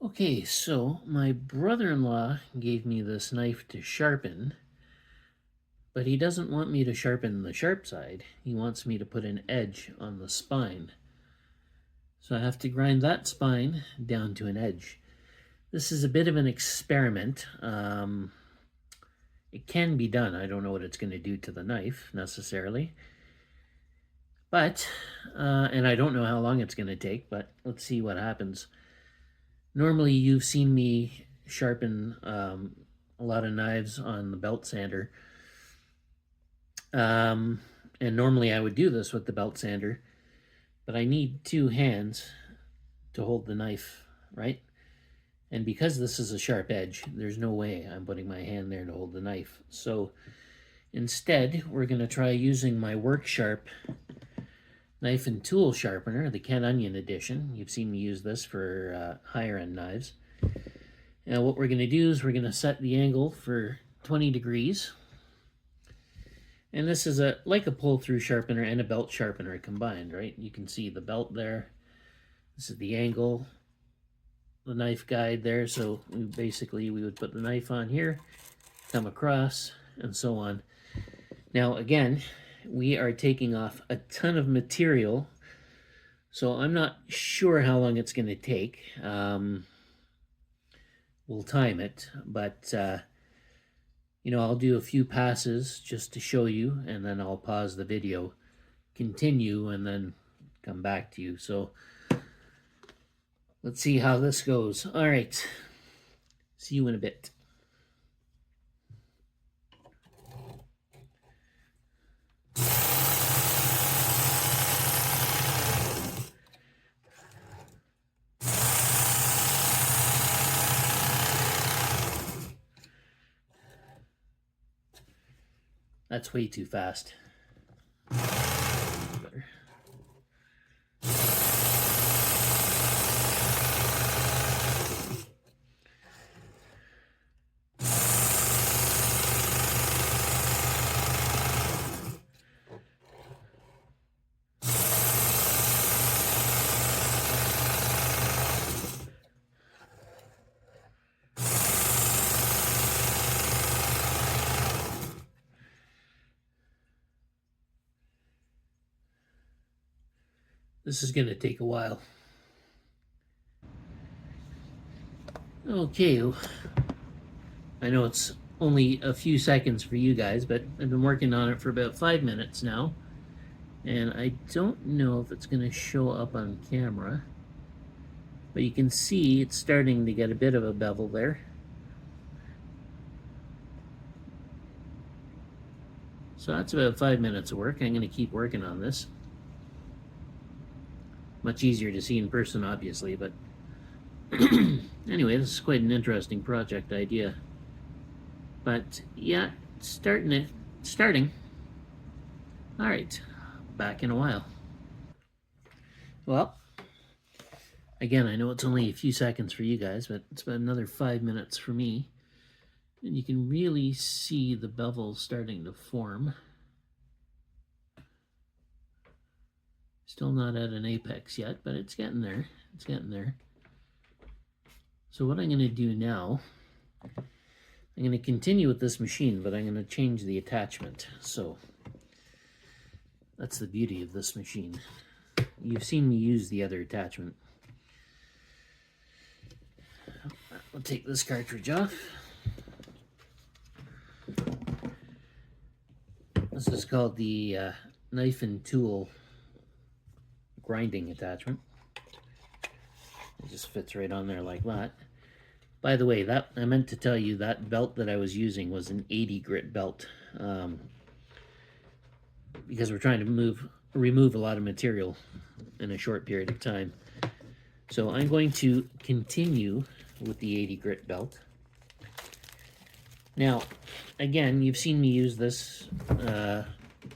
Okay, so my brother-in-law gave me this knife to sharpen, but he doesn't want me to sharpen the sharp side. He wants me to put an edge on the spine. So I have to grind that spine down to an edge. This is a bit of an experiment. It can be done. I don't know what it's going to do to the knife necessarily. But, and I don't know how long it's going to take, but let's see what happens. Normally you've seen me sharpen a lot of knives on the belt sander. And normally I would do this with the belt sander, but I need two hands to hold the knife, right? And because this is a sharp edge, there's no way I'm putting my hand there to hold the knife. So instead, we're going to try using my WorkSharp knife and tool sharpener, the Ken Onion edition. You've seen me use this for higher end knives. Now what we're going to do is we're going to set the angle for 20 degrees. And this is like a pull-through sharpener and a belt sharpener combined, right? You can see the belt there. This is the angle, the knife guide there. So we would put the knife on here, come across, and so on. Now again, we are taking off a ton of material, so I'm not sure how long it's going to take. We'll time it, but I'll do a few passes just to show you, and then I'll pause the video, continue, and then come back to you. So let's see how this goes. All right, see you in a bit. That's way too fast. Better. This is going to take a while. Okay, I know it's only a few seconds for you guys, but I've been working on it for about 5 minutes now, and I don't know if it's going to show up on camera, but you can see it's starting to get a bit of a bevel there. So that's about 5 minutes of work. I'm going to keep working on this. Much easier to see in person, obviously, but anyway, this is quite an interesting project idea. But yeah, starting. All right, back in a while. Well, again, I know it's only a few seconds for you guys, but it's about another 5 minutes for me. And you can really see the bevel starting to form. Still not at an apex yet, but it's getting there. It's getting there. So what I'm going to do now, I'm going to continue with this machine, but I'm going to change the attachment. So that's the beauty of this machine. You've seen me use the other attachment. I'll take this cartridge off. This is called the knife and tool grinding attachment. It just fits right on there like that. By the way, that I meant to tell you that belt that I was using was an 80 grit belt, because we're trying to remove a lot of material in a short period of time. So I'm going to continue with the 80 grit belt. Now, again, you've seen me use this to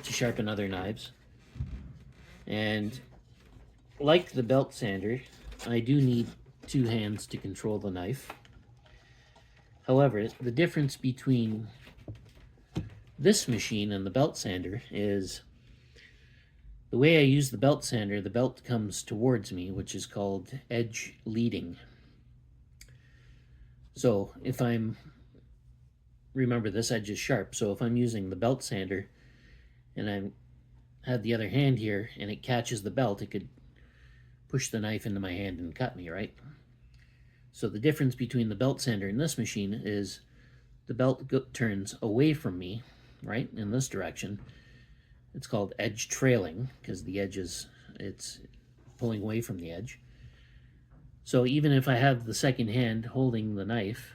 sharpen other knives, and like the belt sander, I do need two hands to control the knife. However, the difference between this machine and the belt sander is the way I use the belt sander, the belt comes towards me, which is called edge leading. So if remember this edge is sharp, so if I'm using the belt sander and I have the other hand here and it catches the belt, it could push the knife into my hand and cut me, right? So the difference between the belt sander and this machine is the belt turns away from me, right, in this direction. It's called edge trailing because the edge it's pulling away from the edge. So even if I have the second hand holding the knife,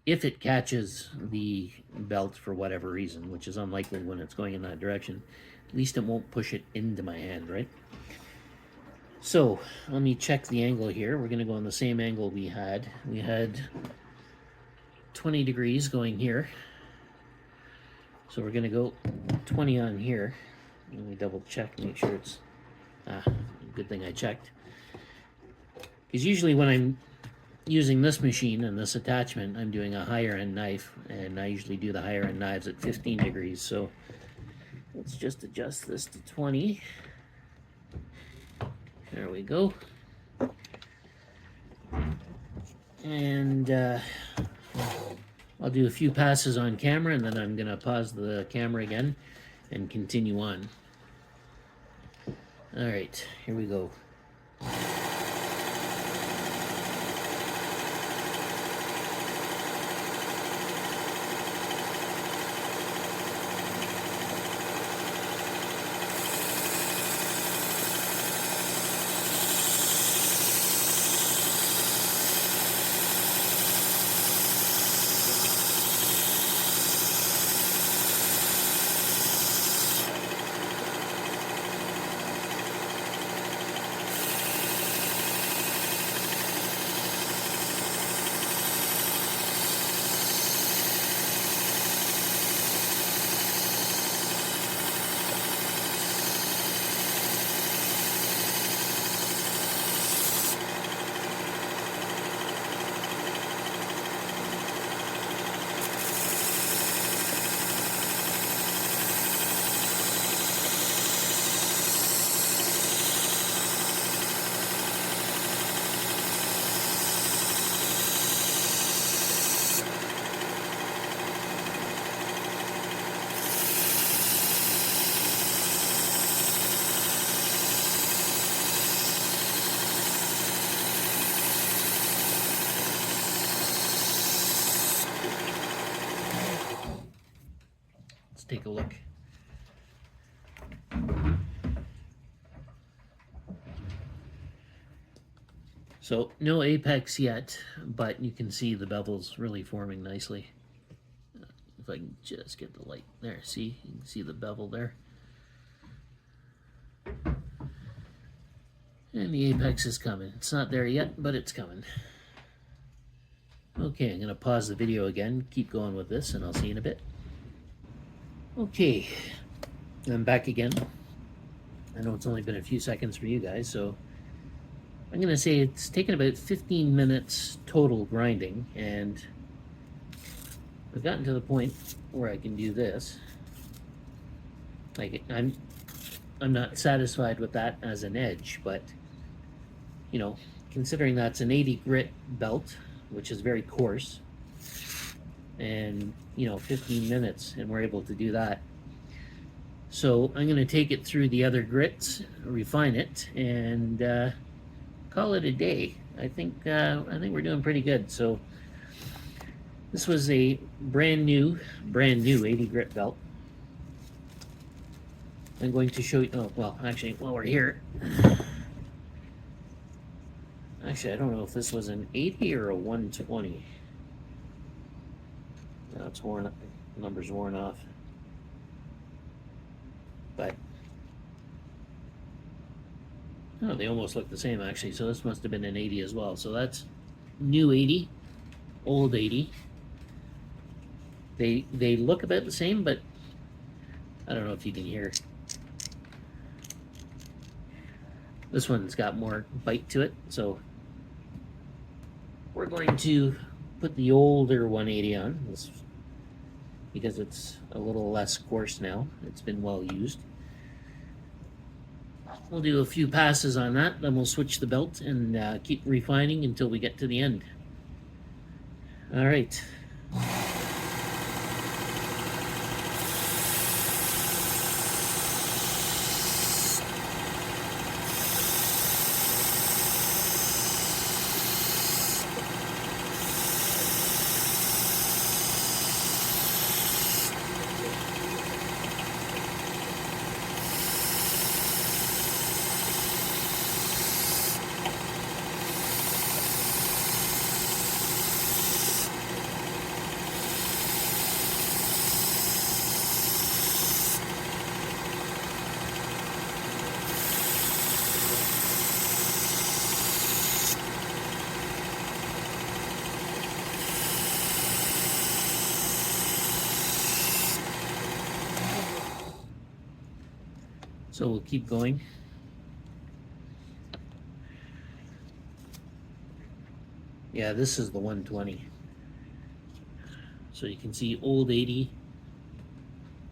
if it catches the belt for whatever reason, which is unlikely when it's going in that direction, at least it won't push it into my hand, right? So let me check the angle here. We're going to go on the same angle we had. We had 20 degrees going here. So we're going to go 20 on here. Let me double check, make sure it's... good thing I checked. Because usually when I'm using this machine and this attachment, I'm doing a higher end knife, and I usually do the higher end knives at 15 degrees. So let's just adjust this to 20. There we go. And I'll do a few passes on camera, and then I'm going to pause the camera again and continue on. All right, here we go. Take a look. So no apex yet, but you can see the bevels really forming nicely. If I can just get the light there, see, you can see the bevel there. And the apex is coming. It's not there yet, but it's coming. Okay, I'm going to pause the video again, keep going with this, and I'll see you in a bit. Okay, I'm back again. I know it's only been a few seconds for you guys, so I'm going to say it's taken about 15 minutes total grinding, and I've gotten to the point where I can do this. Like, I'm not satisfied with that as an edge, but, you know, considering that's an 80 grit belt, which is very coarse, and, you know, 15 minutes, and we're able to do that. So I'm going to take it through the other grits, refine it, and call it a day. I think we're doing pretty good. So this was a brand new 80 grit belt. I'm going to show you. Oh, well, actually, while we're here, actually, I don't know if this was an 80 or a 120. No, it's worn up. The number's worn off. But oh, they almost look the same actually. So this must have been an 80 as well. So that's new 80, old 80. They look about the same, but I don't know if you can hear. This one's got more bite to it, so we're going to put the older 180 on this because it's a little less coarse now. It's been well used. We'll do a few passes on that, then we'll switch the belt and keep refining until we get to the end. All right. So we'll keep going. Yeah, this is the 120. So you can see old 80,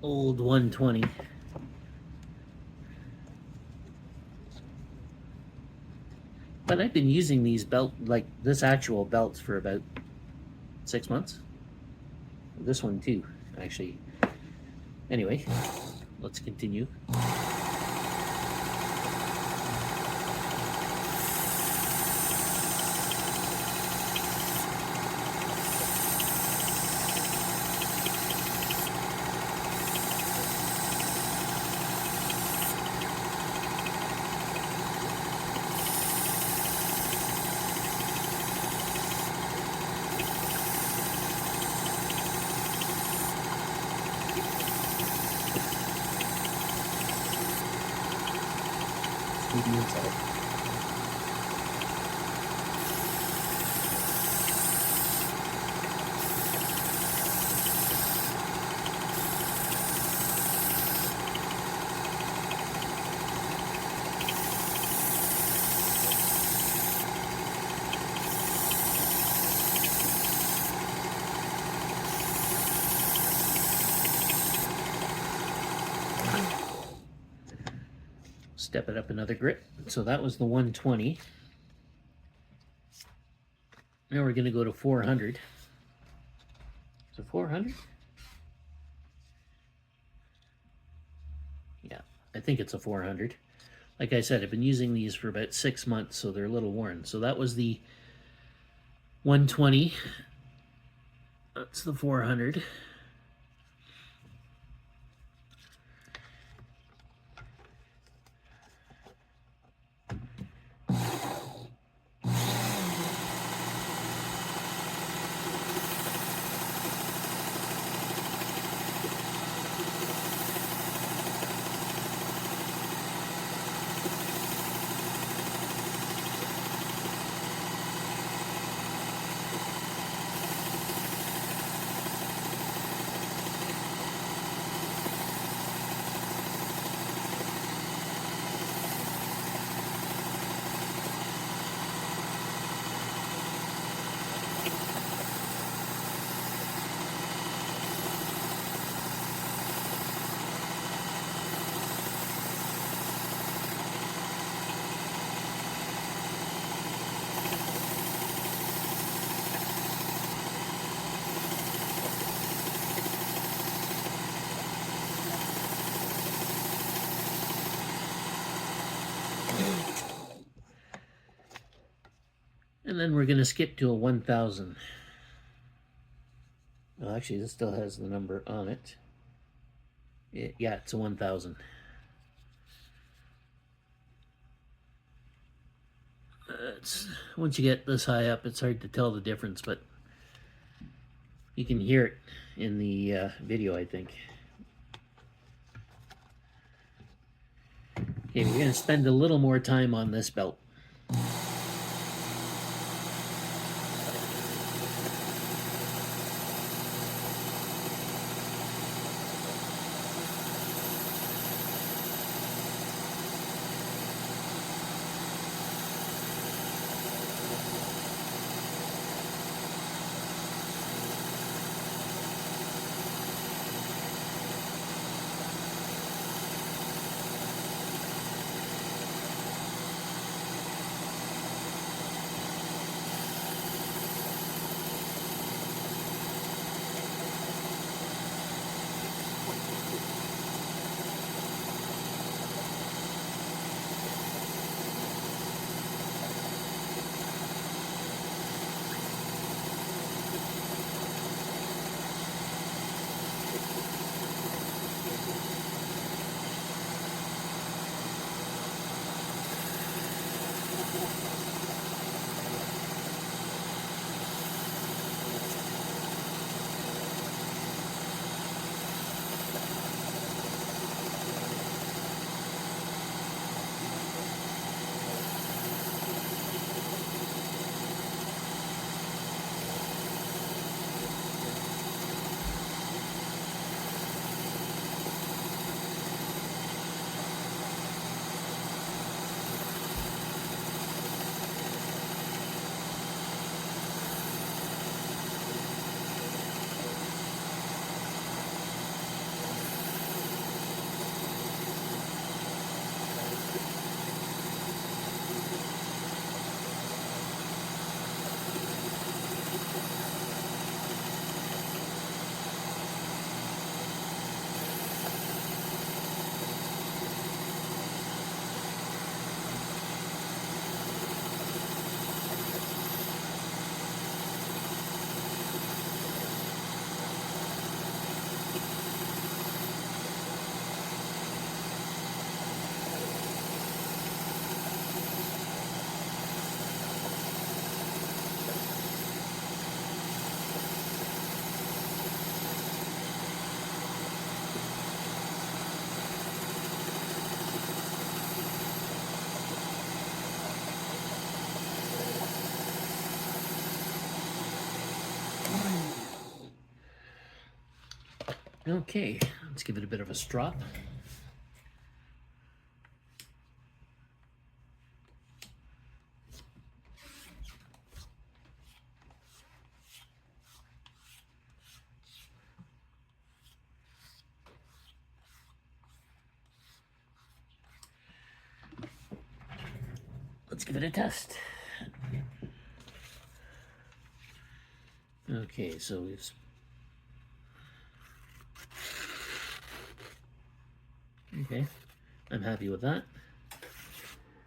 old 120. But I've been using these like this actual belts for about 6 months. This one too, actually. Anyway, let's continue. The inside. Step it up another grit. So that was the 120. Now we're going to go to 400. Is it 400? Yeah, I think it's a 400. Like I said, I've been using these for about 6 months, so they're a little worn. So that was the 120. That's the 400. And then we're going to skip to a 1000. Well, actually, this still has the number on it. Yeah, it's a 1000. Once you get this high up, it's hard to tell the difference, but you can hear it in the video, I think. Okay, we're going to spend a little more time on this belt. Okay, let's give it a bit of a strop. Let's give it a test. Okay, so we've... Okay, I'm happy with that.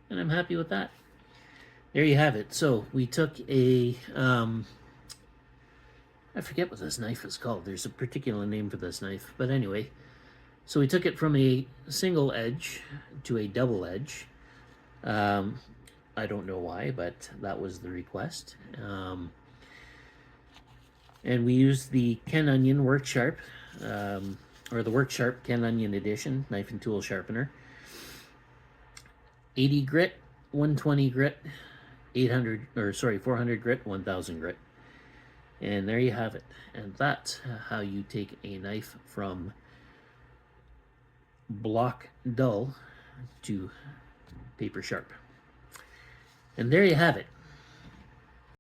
And I'm happy with that. There you have it. So we took a... I forget what this knife is called. There's a particular name for this knife. But anyway, so we took it from a single edge to a double edge. I don't know why, but that was the request. And we used the Ken Onion Work Sharp, or the Work Sharp Ken Onion Edition knife and tool sharpener. 80 grit, 120 grit, 400 grit, 1000 grit. And there you have it. And that's how you take a knife from block dull to paper sharp. And there you have it.